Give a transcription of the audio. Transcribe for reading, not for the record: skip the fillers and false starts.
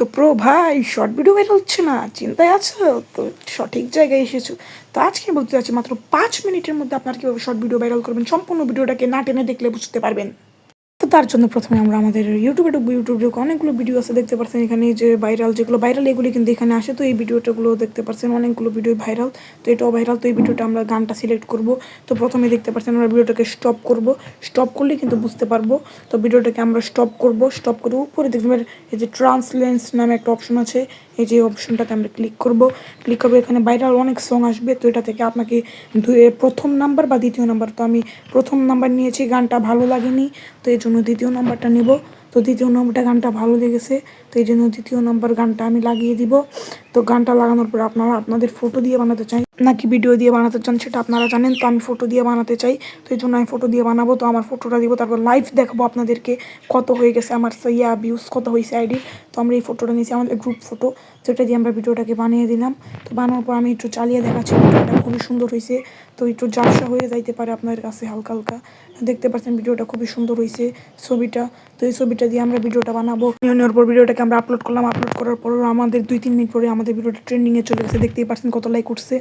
তো প্রো ভাই short video viral হচ্ছে না, চিন্তায় আছো? তো সঠিক জায়গায় এসেছো। তো আজকে বলতে চাচ্ছি মাত্র 5 মিনিটের মধ্যে আপনার কীভাবে শর্ট ভিডিও ভাইরাল করবেন, সম্পূর্ণ ভিডিওটাকে না টেনে দেখলে বুঝতে পারবেন। তো তার জন্য প্রথমে আমরা আমাদের ইউটিউবে ঢুকবো। ইউটিউবে অনেকগুলো ভিডিও আছে, দেখতে পাচ্ছেন এখানে যে ভাইরাল, যেগুলো ভাইরাল এগুলি কিন্তু এখানে আসে। তো এই ভিডিওটাগুলো দেখতে পাচ্ছেন অনেকগুলো ভিডিও ভাইরাল, তো এটাও ভাইরাল। তো এই ভিডিওটা আমরা গানটা সিলেক্ট করব। তো প্রথমে দেখতে পাচ্ছেন আমরা ভিডিওটাকে স্টপ করব। স্টপ করলে কিন্তু বুঝতে পারবো। তো ভিডিওটাকে আমরা স্টপ করব। স্টপ করে উপরে দেখবেন এই যে ট্রান্সলেন্স নামে একটা অপশন আছে, এই যে অপশনটাতে আমরা ক্লিক করব। ক্লিক করবো, এখানে ভাইরাল অনেক সং আসবে। তো এটা থেকে আপনাকে প্রথম নাম্বার বা দ্বিতীয় নাম্বার, তো আমি প্রথম নাম্বার নিয়েছি, গানটা ভালো লাগেনি তো এই জন্য দ্বিতীয় নাম্বারটা নেব। তো দ্বিতীয় নম্বরটা গানটা ভালো লেগেছে, তো এই জন্য দ্বিতীয় নম্বর গানটা আমি লাগিয়ে দিব। তো গানটা লাগানোর পর আপনারা আপনাদের ফটো দিয়ে বানাতে চাই নাকি ভিডিও দিয়ে বানাতে চান সেটা আপনারা জানেন। তো আমি ফটো দিয়ে বানাতে চাই, তো এই জন্য আমি ফটো দিয়ে বানাবো। তো আমার ফটোটা দিব, তারপর লাইভ দেখাবো আপনাদেরকে কত হয়ে গেছে, আমার ভিউজ কত হয়েছে আইডির। তো আমরা এই ফটোটা নিয়েছি আমাদের গ্রুপ ফটো, যেটা দিয়ে আমরা ভিডিওটাকে বানিয়ে দিলাম। তো বানানোর পর আমি একটু চালিয়ে দেখাচ্ছি, ভিডিওটা খুবই সুন্দর হয়েছে। তো একটু ঝাপসা হয়ে যাইতে পারে আপনাদের কাছে হালকা হালকা, দেখতে পাচ্ছেন ভিডিওটা খুবই সুন্দর হয়েছে ছবিটা। তো এই ছবিটা দিয়ে আমরা ভিডিওটা বানাবো। নেওয়ার পর ভিডিওটাকে আমরা আপলোড করলাম। আপলোড করার পর আমাদের 2-3 মিনিট পরে আমাদের ভিডিওটা ট্রেন্ডিংয়ে চলে গেছে, দেখতেই পাচ্ছেন কত লাইক উঠছে।